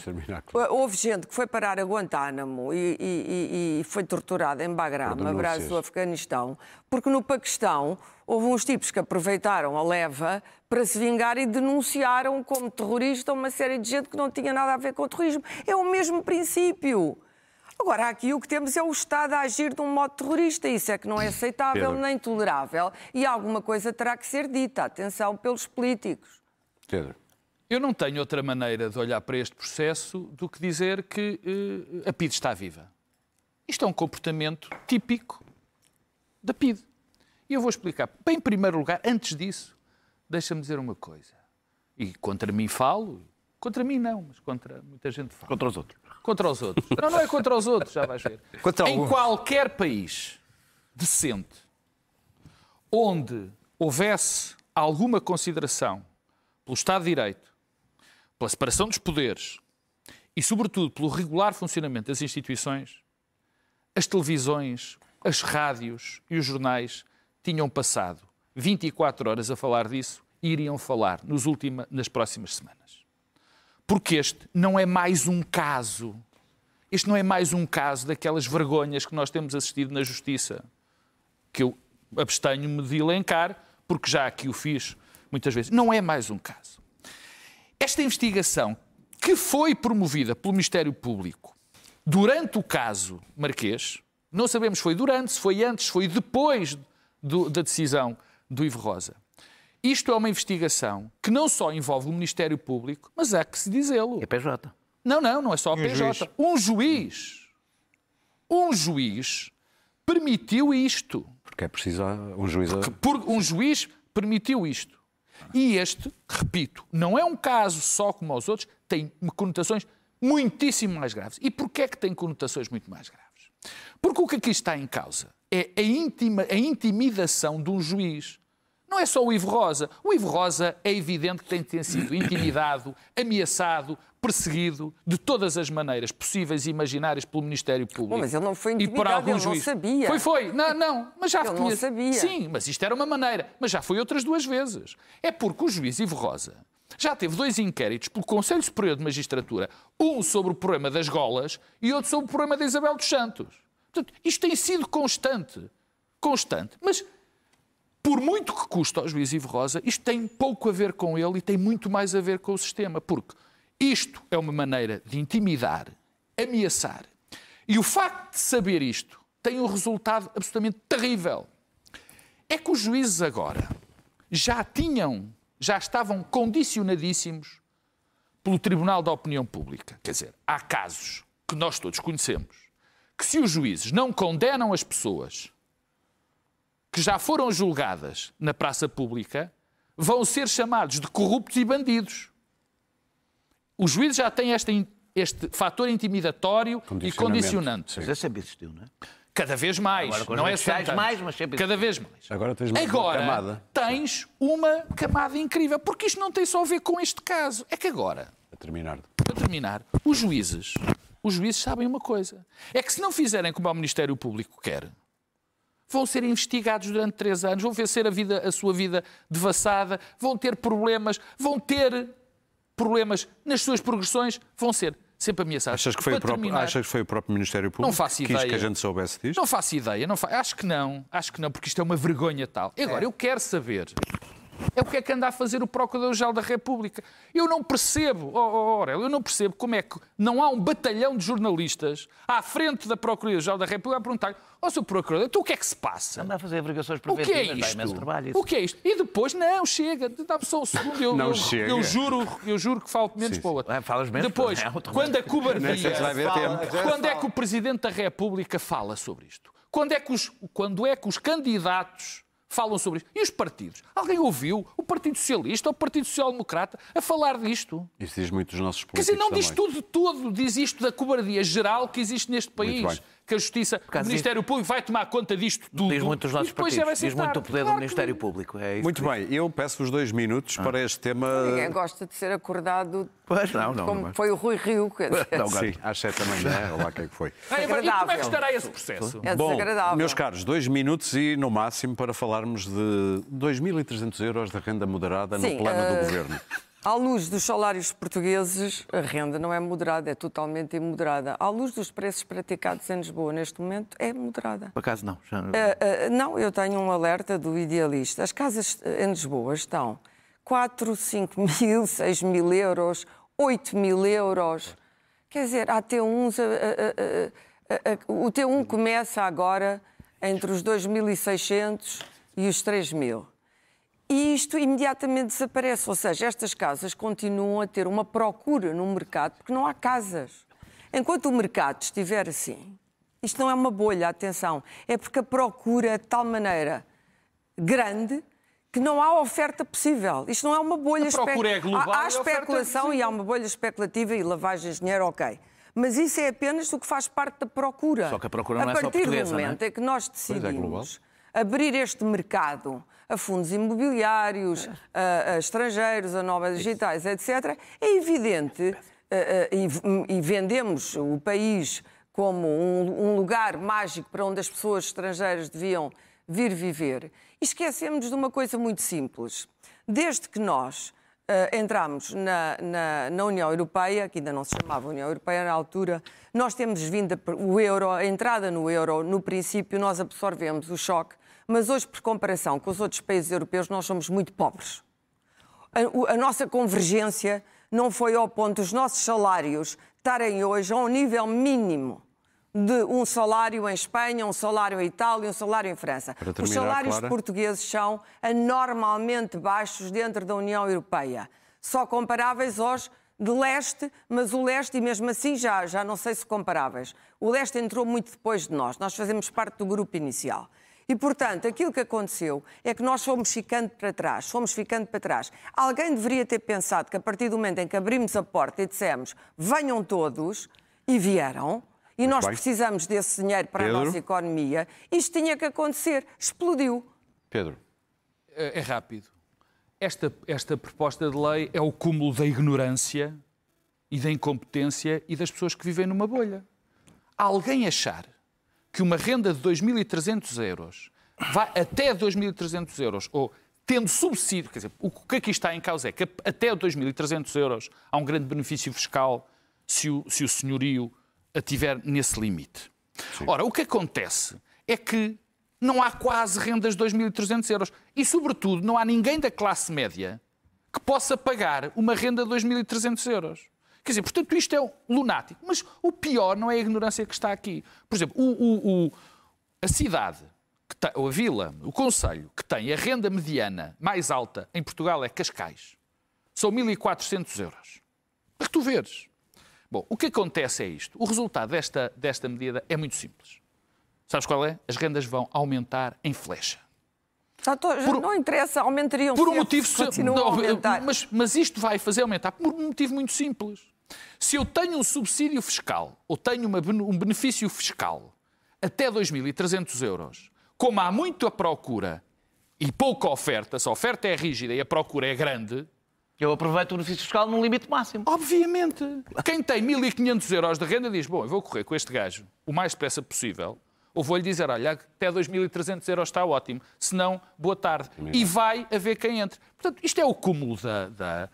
houve gente que foi parar a Guantánamo e foi torturada em Bagram, abraço do Afeganistão, porque no Paquistão houve uns tipos que aproveitaram a leva para se vingar e denunciaram como terrorista uma série de gente que não tinha nada a ver com o terrorismo. É o mesmo princípio. Agora, aqui o que temos é o Estado a agir de um modo terrorista. Isso é que não é aceitável nem tolerável. E alguma coisa terá que ser dita, atenção, pelos políticos. Pedro. Eu não tenho outra maneira de olhar para este processo do que dizer que a PIDE está viva. Isto é um comportamento típico da PIDE. E eu vou explicar. Bem, em primeiro lugar, antes disso, deixa-me dizer uma coisa. E contra mim falo, contra mim não, mas contra muita gente fala. Contra os outros. Contra os outros. Não, não é contra os outros, já vais ver. Em qualquer país decente onde houvesse alguma consideração pelo Estado de Direito, pela separação dos poderes e sobretudo pelo regular funcionamento das instituições, as televisões, as rádios e os jornais tinham passado 24 horas a falar disso e iriam falar nas próximas semanas. Porque este não é mais um caso. Este não é mais um caso daquelas vergonhas que nós temos assistido na Justiça, que eu abstenho-me de elencar, porque já aqui o fiz muitas vezes. Não é mais um caso. Esta investigação, que foi promovida pelo Ministério Público durante o caso Marquês, não sabemos se foi durante, se foi antes, se foi depois da decisão do Ivo Rosa. Isto é uma investigação que não só envolve o Ministério Público, mas há que se dizê-lo. É PJ. Não é só a PJ. Um juiz permitiu isto. Porque é preciso um juiz... Um juiz permitiu isto. E este, repito, não é um caso só como os outros, tem conotações muitíssimo mais graves. E porquê é que tem conotações muito mais graves? Porque o que aqui está em causa é a intimidação de um juiz. Não é só o Ivo Rosa. O Ivo Rosa é evidente que tem sido intimidado, ameaçado, perseguido de todas as maneiras possíveis e imaginárias pelo Ministério Público. Bom, mas ele não foi intimidado, ele não sabia. Foi. Não, mas já ele não sabia. Sim, mas isto era uma maneira. Mas já foi outras 2 vezes. É porque o juiz Ivo Rosa já teve 2 inquéritos pelo Conselho Superior de Magistratura, um sobre o problema das golas e outro sobre o problema da Isabel dos Santos. Portanto, isto tem sido constante. Mas, por muito que custa ao juiz Ivo Rosa, isto tem pouco a ver com ele e tem muito mais a ver com o sistema, porque isto é uma maneira de intimidar, ameaçar. E o facto de saber isto tem um resultado absolutamente terrível. É que os juízes agora já estavam condicionadíssimos pelo Tribunal da Opinião Pública. Quer dizer, há casos que nós todos conhecemos que se os juízes não condenam as pessoas que já foram julgadas na praça pública, vão ser chamados de corruptos e bandidos. Os juízes já têm este fator intimidatório e condicionante. Mas sempre existiu, não é? Cada vez mais. Agora, não é sempre mais, mas sempre cada vez mais. Agora tens uma camada. Tens uma camada incrível. Porque isto não tem só a ver com este caso. É que agora, Para terminar, os juízes sabem uma coisa. É que se não fizerem como o Ministério Público quer, vão ser investigados durante 3 anos, vão ver ser a sua vida devassada, vão ter problemas nas suas progressões, vão ser sempre ameaçados. Achas que foi o próprio Ministério Público não faço que ideia. quis que a gente soubesse disto? Não faço ideia. Acho que não, porque isto é uma vergonha tal. Agora, eu quero saber o que é que anda a fazer o Procurador-Geral da República. Eu não percebo, Aurélio, eu não percebo como é que não há um batalhão de jornalistas à frente da Procuradoria-Geral da República a perguntar: Sr. Procurador, então o que é que se passa? Anda a fazer avergações O que é preventivas, dá isto? imenso trabalho. O que é isto? E depois, não, chega, dá-me só um segundo, eu juro que falo menos para o outro. Falas menos, Depois, quando a cobardia... vai haver tempo. Quando é que o Presidente da República fala sobre isto? Quando é que os candidatos falam sobre isto? E os partidos? Alguém ouviu o Partido Socialista ou o Partido Social Democrata a falar disto? Isso diz muito dos nossos Quer políticos dizer, não diz também. tudo. Diz isto da cobardia geral que existe neste país. Que a Justiça, o Ministério Público vai tomar conta disto tudo. Diz muito dos nossos partidos, diz muito do poder do Ministério Público. É isso. Muito bem, eu peço-vos 2 minutos para este tema... Ninguém gosta de ser acordado Pois, não, como foi o Rui Rio. Quer dizer. Sim, às 7 da manhã, olha lá quem é que foi. E como é que estará esse processo? É Bom, desagradável. meus caros, 2 minutos e no máximo para falarmos de 2.300 euros de renda moderada no plano do Governo. À luz dos salários portugueses, a renda não é moderada, é totalmente imoderada. À luz dos preços praticados em Lisboa neste momento, é moderada. Por acaso não. Não, eu tenho um alerta do Idealista. As casas em Lisboa estão 4, 5 mil, 6 mil euros, 8 mil euros. Quer dizer, há T1s... o T1 começa agora entre os 2.600 e os 3.000. E isto imediatamente desaparece, ou seja, estas casas continuam a ter uma procura no mercado porque não há casas. Enquanto o mercado estiver assim, isto não é uma bolha, atenção, é porque a procura é de tal maneira grande que não há oferta possível. Isto não é uma bolha... A procura é global. Há especulação e há uma bolha especulativa e lavagem de dinheiro, ok. Mas isso é apenas o que faz parte da procura. Só que a procura não é só portuguesa, A partir do momento em que nós decidimos abrir este mercado a fundos imobiliários, a estrangeiros, a nómadas digitais, etc., é evidente e vendemos o país como um lugar mágico para onde as pessoas estrangeiras deviam vir viver, e esquecemos de uma coisa muito simples. Desde que nós entramos na União Europeia, que ainda não se chamava União Europeia na altura, nós temos vindo o euro, a entrada no euro, no princípio nós absorvemos o choque, mas hoje, por comparação com os outros países europeus, nós somos muito pobres. A nossa convergência não foi ao ponto dos nossos salários estarem hoje a um nível mínimo de um salário em Espanha, um salário em Itália, um salário em França. Os salários portugueses são anormalmente baixos dentro da União Europeia. Só comparáveis aos de leste, mas o leste, e mesmo assim já não sei se comparáveis. O leste entrou muito depois de nós. Nós fazemos parte do grupo inicial. E, portanto, aquilo que aconteceu é que nós fomos ficando para trás. Alguém deveria ter pensado que a partir do momento em que abrimos a porta e dissemos venham todos, e vieram, e nós precisamos desse dinheiro para a nossa economia, isto tinha que acontecer. Explodiu. Pedro. É rápido. Esta proposta de lei é o cúmulo da ignorância e da incompetência e das pessoas que vivem numa bolha. Alguém achar que uma renda de 2.300 euros vai até 2.300 euros, ou tendo subsídio, quer dizer, o que aqui está em causa é que até 2.300 euros há um grande benefício fiscal se o senhorio a tiver nesse limite. Sim. Ora, o que acontece é que não há quase rendas de 2.300 euros e, sobretudo, não há ninguém da classe média que possa pagar uma renda de 2.300 euros. Quer dizer, portanto, isto é lunático. Mas o pior não é a ignorância que está aqui. Por exemplo, a cidade, ou a vila, o concelho, que tem a renda mediana mais alta em Portugal é Cascais. São 1.400 euros. Para que tu veres. Bom, o que acontece é isto. O resultado desta medida é muito simples. Sabes qual é? As rendas vão aumentar em flecha. Não interessa, aumentariam por um motivo continuam a aumentar. Mas isto vai fazer aumentar por um motivo muito simples. Se eu tenho um subsídio fiscal ou tenho um benefício fiscal até 2.300 euros, como há muita procura e pouca oferta, se a oferta é rígida e a procura é grande, eu aproveito o benefício fiscal num limite máximo. Obviamente. Quem tem 1.500 euros de renda diz, bom, eu vou correr com este gajo o mais depressa possível, ou vou-lhe dizer, olha, até 2.300 euros está ótimo, se não, boa tarde. E vai haver quem entre. Portanto, isto é o cúmulo da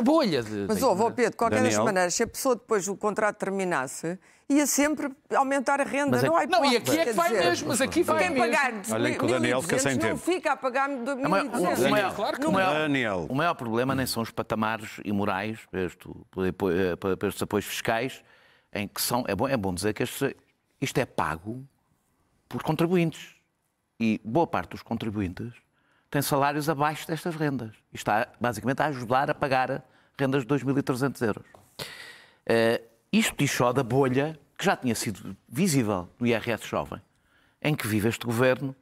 bolha. Mas, Pedro, de qualquer das maneiras, se a pessoa depois o contrato terminasse, ia sempre aumentar a renda. Mas não há hipótese. Não, e aqui é que vai mesmo, mas aqui vai mesmo. Quem pagar olha que o Daniel fica sem tempo. Não fica a pagar 2.200. Claro que não. Daniel. O maior problema nem são os patamares imorais para estes apoios fiscais, em que são... É bom dizer que isto é pago por contribuintes. E boa parte dos contribuintes tem salários abaixo destas rendas. E está, basicamente, a ajudar a pagar rendas de 2.300 euros. Isto diz só da bolha que já tinha sido visível no IRS jovem, em que vive este governo.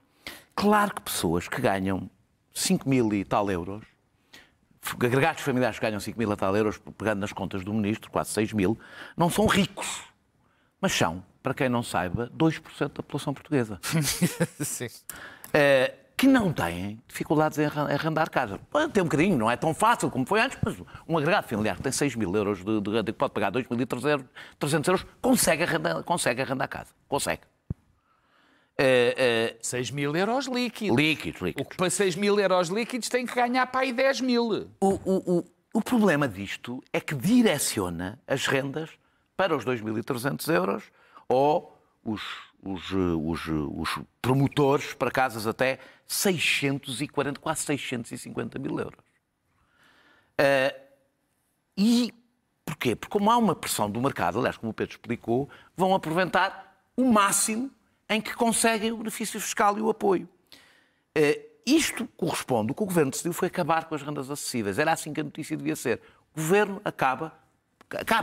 Claro que pessoas que ganham 5.000 e tal euros, agregados familiares que ganham 5.000 e tal euros, pegando nas contas do ministro, quase 6.000, não são ricos, mas são, para quem não saiba, 2% da população portuguesa. Sim. Que não têm dificuldades em arrendar casa. Pode ter um bocadinho, não é tão fácil como foi antes, mas um agregado familiar que tem 6.000 euros de renda, que pode pagar 2.300 euros, consegue arrendar casa. Consegue. 6.000 euros líquidos. Líquidos. O que para 6.000 euros líquidos tem que ganhar para aí 10.000. O problema disto é que direciona as rendas para os 2.300 euros ou os promotores para casas até 640, quase 650 mil euros. E porquê? Porque como há uma pressão do mercado, aliás, como o Pedro explicou, vão aproveitar o máximo em que conseguem o benefício fiscal e o apoio. Isto corresponde, o que o Governo decidiu foi acabar com as rendas acessíveis. Era assim que a notícia devia ser. O Governo acaba,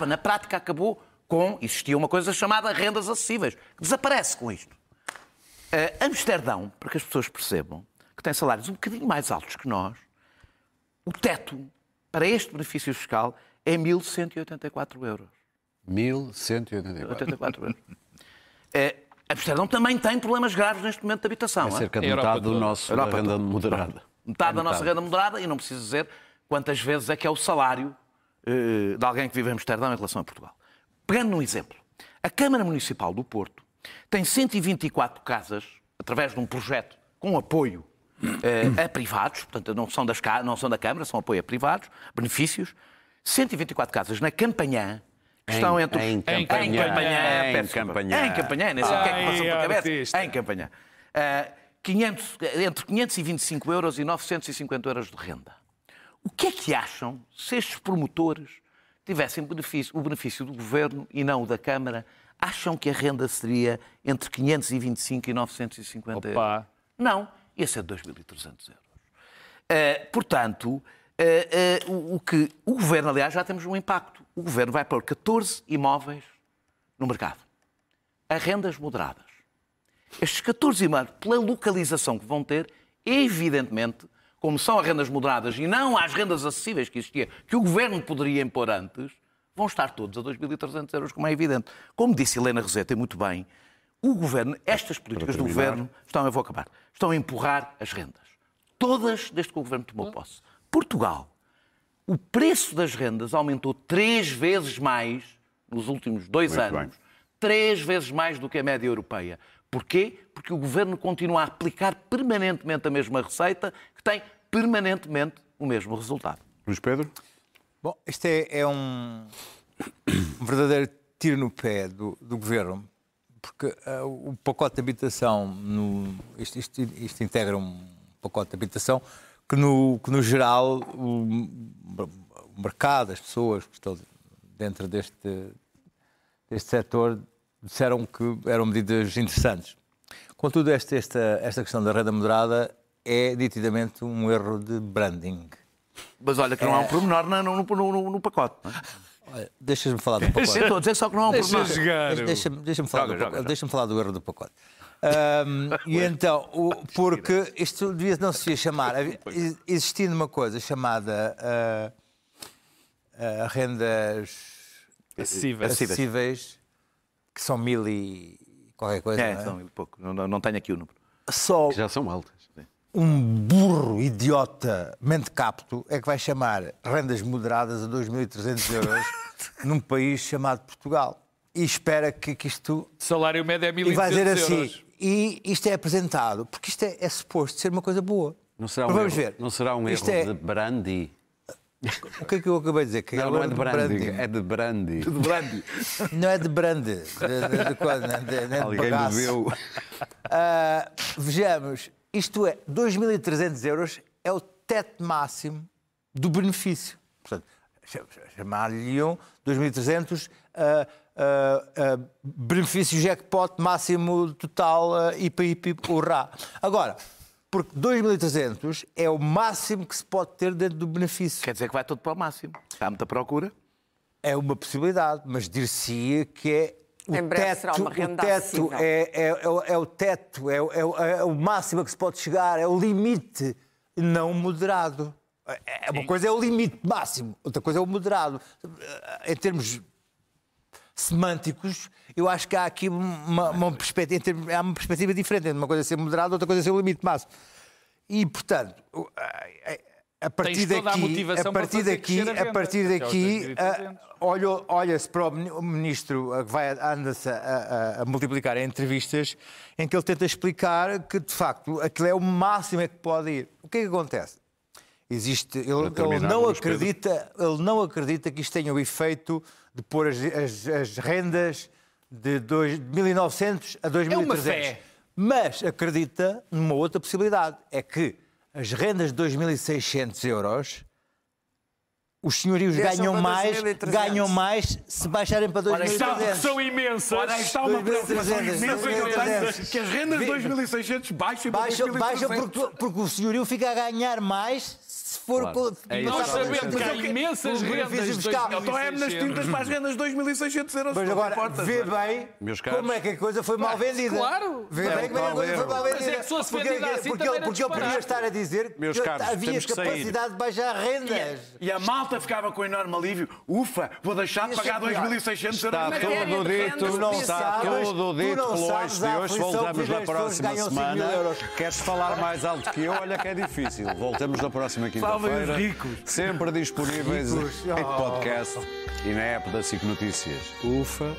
na prática acabou com, existia uma coisa chamada rendas acessíveis, que desaparece com isto. Amsterdão, para que as pessoas percebam, que tem salários um bocadinho mais altos que nós, o teto para este benefício fiscal é 1.184 euros. 1.184 euros. Amsterdão também tem problemas graves neste momento de habitação. É cerca de metade do nosso renda moderada. Metade da nossa renda moderada, e não preciso dizer quantas vezes é que é o salário de alguém que vive em Amsterdão em relação a Portugal. Pegando num exemplo, a Câmara Municipal do Porto tem 124 casas, através de um projeto com apoio a privados, portanto não são da Câmara, são apoio a privados, benefícios, 124 casas na Campanhã, que estão entre os... Em Campanhã, nem sei o que é que passou pela cabeça. Em Campanhã. Entre 525 euros e 950 euros de renda. O que é que acham se estes promotores tivessem o benefício do Governo e não o da Câmara? Acham que a renda seria entre 525 e 950 euros? Não, ia ser 2.300 euros. Portanto, o Governo, aliás, já temos um impacto. O Governo vai pôr 14 imóveis no mercado, a rendas moderadas. Estes 14 imóveis, pela localização que vão ter, evidentemente, como são as rendas moderadas e não as rendas acessíveis que existia, que o Governo poderia impor antes, vão estar todos a 2.300 euros, como é evidente. Como disse Helena Roseta, e muito bem, o Governo, estas políticas do Governo, estão a empurrar as rendas. Todas desde que o Governo tomou posse. Portugal, o preço das rendas aumentou 3 vezes mais nos últimos 2 anos. 3 vezes mais do que a média europeia. Porquê? Porque o Governo continua a aplicar permanentemente a mesma receita, que tem permanentemente o mesmo resultado. Luís Pedro? Bom, isto é um verdadeiro tiro no pé do Governo, porque o pacote de habitação, isto integra um pacote de habitação que no geral o mercado, as pessoas que estão dentro deste setor disseram que eram medidas interessantes. Contudo, esta questão da renda moderada é nitidamente um erro de branding. Mas olha que não há um pormenor no pacote. Não é? Olha, deixa-me falar do pacote. Estou a dizer só que não há um pormenor. Deixa-me falar do erro do pacote. E então, porque isto devia não se chamar, existindo uma coisa chamada rendas acessíveis, que são 1.000 e qualquer coisa. Não é? São 1.000 e pouco. Não tenho aqui o número. Só que já são altas. Um burro idiota mentecapto é que vai chamar rendas moderadas a 2.300 euros num país chamado Portugal. E espera que isto... Salário médio é 1.200 euros. E vai dizer assim, e isto é apresentado, porque isto é suposto ser uma coisa boa. Não será um erro, não será um erro de brandy? O que é que eu acabei de dizer? Que não é de brandy, é de brandy. De brandy. Não é de brandy. Alguém bebeu. Vejamos, isto é, 2.300 euros é o teto máximo do benefício. Portanto, chamar-lhe-iam 2.300 benefício jackpot máximo total IPI, urrá. Agora, porque 2.300 é o máximo que se pode ter dentro do benefício. Quer dizer que vai todo para o máximo. Há muita procura. É uma possibilidade, mas dir-se-ia que é em breve será uma renda acessível. É o teto, é o máximo a que se pode chegar, é o limite não moderado. Uma coisa é o limite máximo, outra coisa é o moderado. Em termos semânticos, eu acho que há aqui uma perspectiva diferente. Uma coisa é ser moderado, outra coisa é ser o limite máximo. E, portanto, a partir daqui, olha-se para o ministro que anda-se a multiplicar em entrevistas em que ele tenta explicar que, de facto, aquilo é o máximo que pode ir. O que é que acontece? Ele não acredita que isto tenha o efeito de pôr as rendas de 1.900 a 2.300. É uma fé. Mas acredita numa outra possibilidade, é que as rendas de 2.600 euros, os senhorios ganham mais se baixarem para 2.300. São imensas. Ora, está uma preocupação imensa que as rendas de 2.600 baixem para 2.300. Porque o senhorio fica a ganhar mais se for... Claro. Nós sabemos que há imensas rendas de 2.600. Então é nas tintas para as rendas de 2.600 euros. Mas agora, vê bem como é que a coisa foi mal vendida. Claro. Vê bem como é que a coisa foi mal vendida. Mas é que se fosse vendida assim também era porque ele podia estar a dizer que havia capacidade de baixar rendas. E a malta ficava com enorme alívio. Ufa, vou deixar de pagar 2.600 euros. Está tudo dito pelo hoje de hoje. Voltamos na próxima semana. Queres falar mais alto que eu? Olha que é difícil. Voltamos na próxima quinta. segunda-feira. ricos. Sempre disponíveis em podcast e na app da SIC Notícias. Ufa!